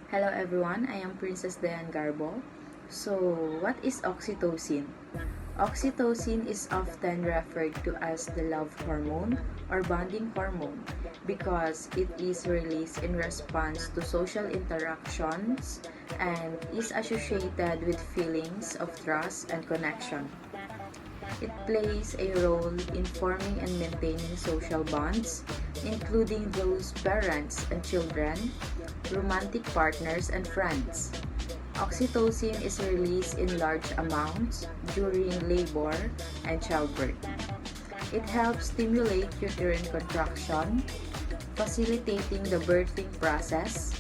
Hello everyone, I am Princess Dayan Garbo. So, what is oxytocin? Oxytocin is often referred to as the love hormone or bonding hormone because it is released in response to social interactions and is associated with feelings of trust and connection. It plays a role in forming and maintaining social bonds, including those parents and children, romantic partners, and friends. Oxytocin is released in large amounts during labor and childbirth. It helps stimulate uterine contraction, facilitating the birthing process.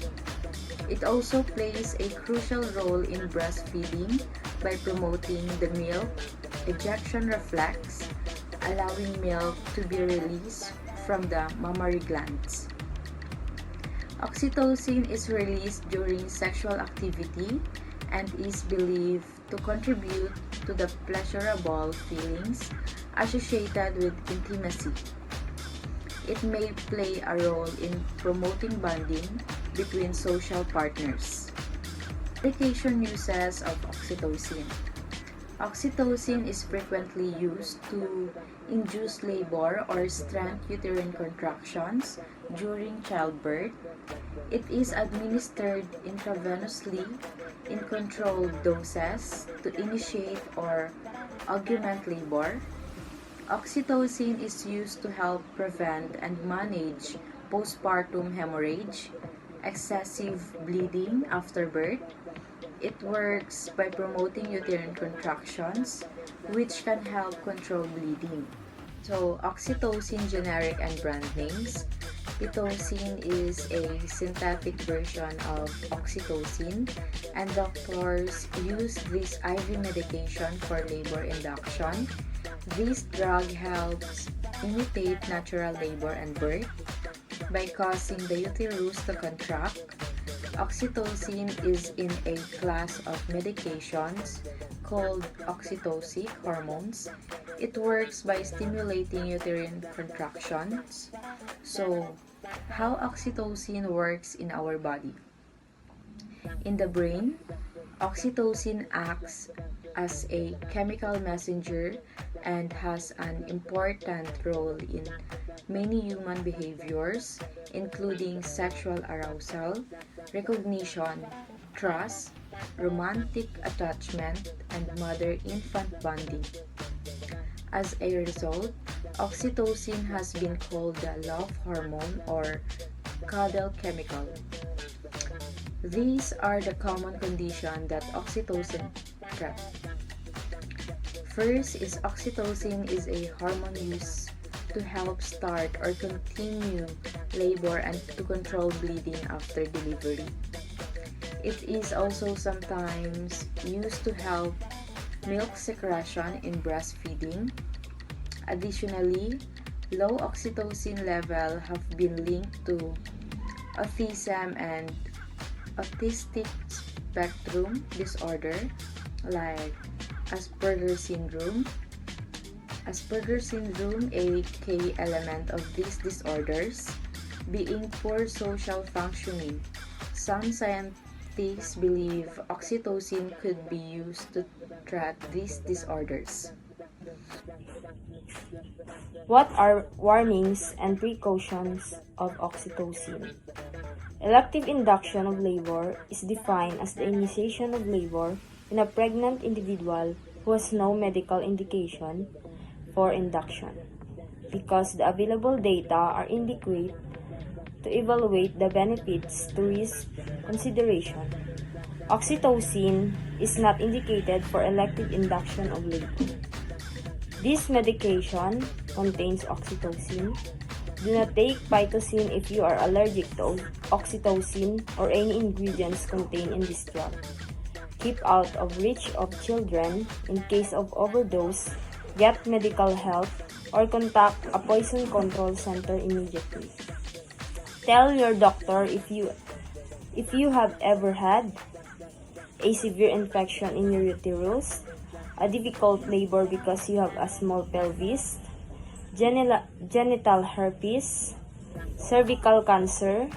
It also plays a crucial role in breastfeeding by promoting the milk ejection reflex, allowing milk to be released from the mammary glands. Oxytocin is released during sexual activity and is believed to contribute to the pleasurable feelings associated with intimacy. It may play a role in promoting bonding between social partners. Medication uses of oxytocin. Oxytocin is frequently used to induce labor or strength uterine contractions during childbirth. It is administered intravenously in controlled doses to initiate or augment labor. Oxytocin is used to help prevent and manage postpartum hemorrhage, excessive bleeding after birth. It works by promoting uterine contractions, which can help control bleeding. So, oxytocin generic and brand names. Pitocin is a synthetic version of oxytocin, and doctors use this IV medication for labor induction. This drug helps imitate natural labor and birth by causing the uterus to contract. Oxytocin is in a class of medications called oxytocic hormones. It works by stimulating uterine contractions. So, how oxytocin works in our body? In the brain, oxytocin acts as a chemical messenger and has an important role in many human behaviors, including sexual arousal, recognition, trust, romantic attachment, and mother-infant bonding. As a result, oxytocin has been called the love hormone or cuddle chemical. These are the common conditions that oxytocin traps. First is oxytocin is a hormone used to help start or continue labor and to control bleeding after delivery. It is also sometimes used to help milk secretion in breastfeeding. Additionally, low oxytocin level have been linked to autism and autistic spectrum disorder like Asperger's syndrome. Asperger's syndrome, a key element of these disorders, being poor social functioning. Some scientists believe oxytocin could be used to treat these disorders. What are warnings and precautions of oxytocin? Elective induction of labor is defined as the initiation of labor in a pregnant individual who has no medical indication for induction, because the available data are inadequate to evaluate the benefits to risk consideration. Oxytocin is not indicated for elective induction of labor. This medication contains oxytocin. Do not take pitocin if you are allergic to oxytocin or any ingredients contained in this drug. Keep out of reach of children. In case of overdose, get medical help or contact a poison control center immediately. Tell your doctor if you have ever had a severe infection in your uterus, a difficult labor because you have a small pelvis, genital herpes, cervical cancer,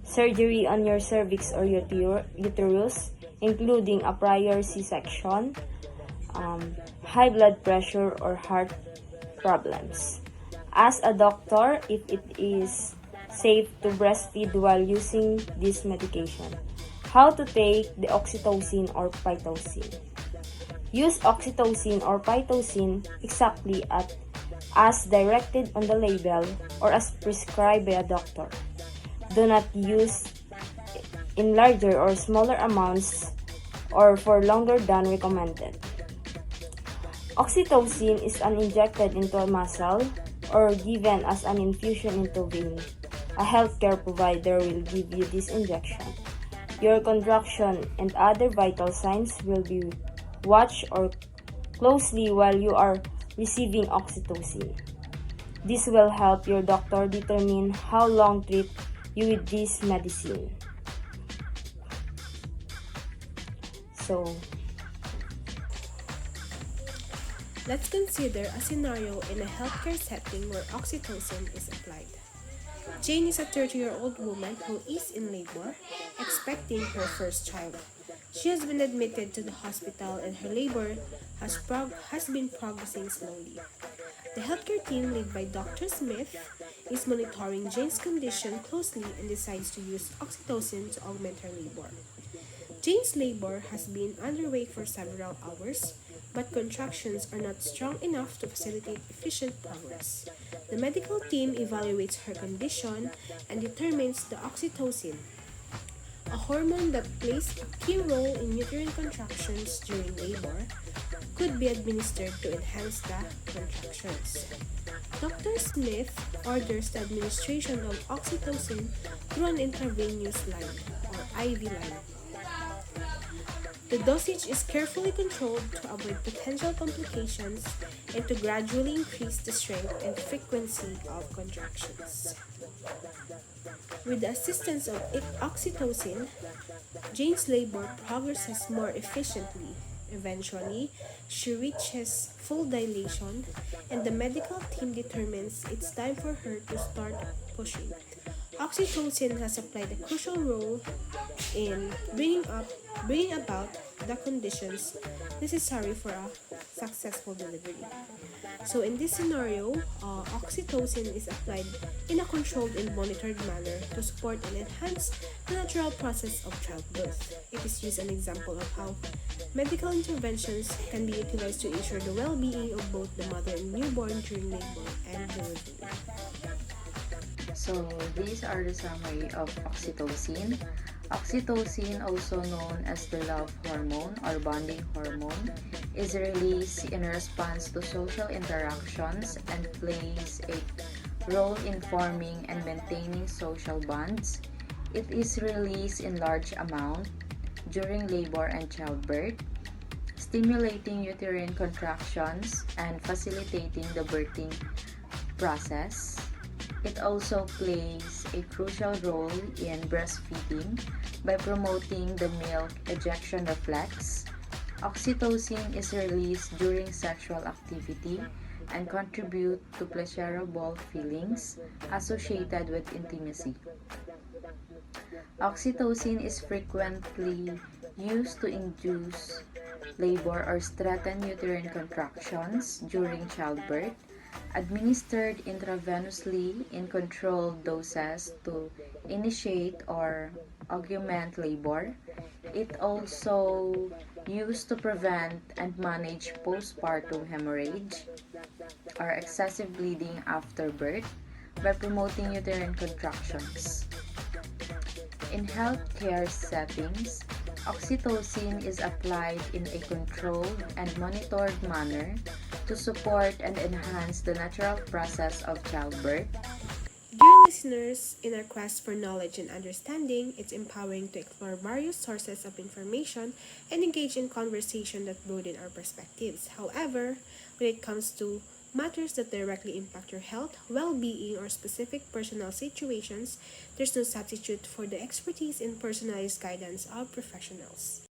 surgery on your cervix or uterus, including a prior C-section, high blood pressure, or heart problems. Ask a doctor if it is safe to breastfeed while using this medication. How to take the oxytocin or pitocin. Use oxytocin or pitocin exactly as directed on the label or as prescribed by a doctor. Do not use in larger or smaller amounts or for longer than recommended. Oxytocin is injected into a muscle or given as an infusion into vein. A healthcare provider will give you this injection. Your contraction and other vital signs will be watched or closely while you are receiving oxytocin. This will help your doctor determine how long to treat you with this medicine. Let's consider a scenario in a healthcare setting where oxytocin is applied. Jane is a 30-year-old woman who is in labor, expecting her first child. She has been admitted to the hospital and her labor has been progressing slowly. The healthcare team, led by Dr. Smith, is monitoring Jane's condition closely and decides to use oxytocin to augment her labor. Jane's labor has been underway for several hours, but contractions are not strong enough to facilitate efficient progress. The medical team evaluates her condition and determines the oxytocin, a hormone that plays a key role in uterine contractions during labor, could be administered to enhance the contractions. Dr. Smith orders the administration of oxytocin through an intravenous line or IV line. The dosage is carefully controlled to avoid potential complications and to gradually increase the strength and frequency of contractions. With the assistance of oxytocin, Jane's labor progresses more efficiently. Eventually, she reaches full dilation, and the medical team determines it's time for her to start pushing. Oxytocin has played a crucial role in bringing about the conditions necessary for a successful delivery. So in this scenario, oxytocin is applied in a controlled and monitored manner to support and enhance the natural process of childbirth. It is used an example of how medical interventions can be utilized to ensure the well-being of both the mother and newborn during labor and delivery. So these are the summary of oxytocin. Oxytocin, also known as the love hormone or bonding hormone, is released in response to social interactions and plays a role in forming and maintaining social bonds. It is released in large amount during labor and childbirth, stimulating uterine contractions and facilitating the birthing process. It also plays a crucial role in breastfeeding by promoting the milk ejection reflex. Oxytocin is released during sexual activity and contribute to pleasurable feelings associated with intimacy. Oxytocin is frequently used to induce labor or strengthen uterine contractions during childbirth, administered intravenously in controlled doses to initiate or augment labor. It also used to prevent and manage postpartum hemorrhage or excessive bleeding after birth by promoting uterine contractions. In healthcare settings, oxytocin is applied in a controlled and monitored manner to support and enhance the natural process of childbirth. Dear listeners, in our quest for knowledge and understanding, it's empowering to explore various sources of information and engage in conversation that broaden our perspectives. However, when it comes to matters that directly impact your health, well-being, or specific personal situations, there's no substitute for the expertise and personalized guidance of professionals.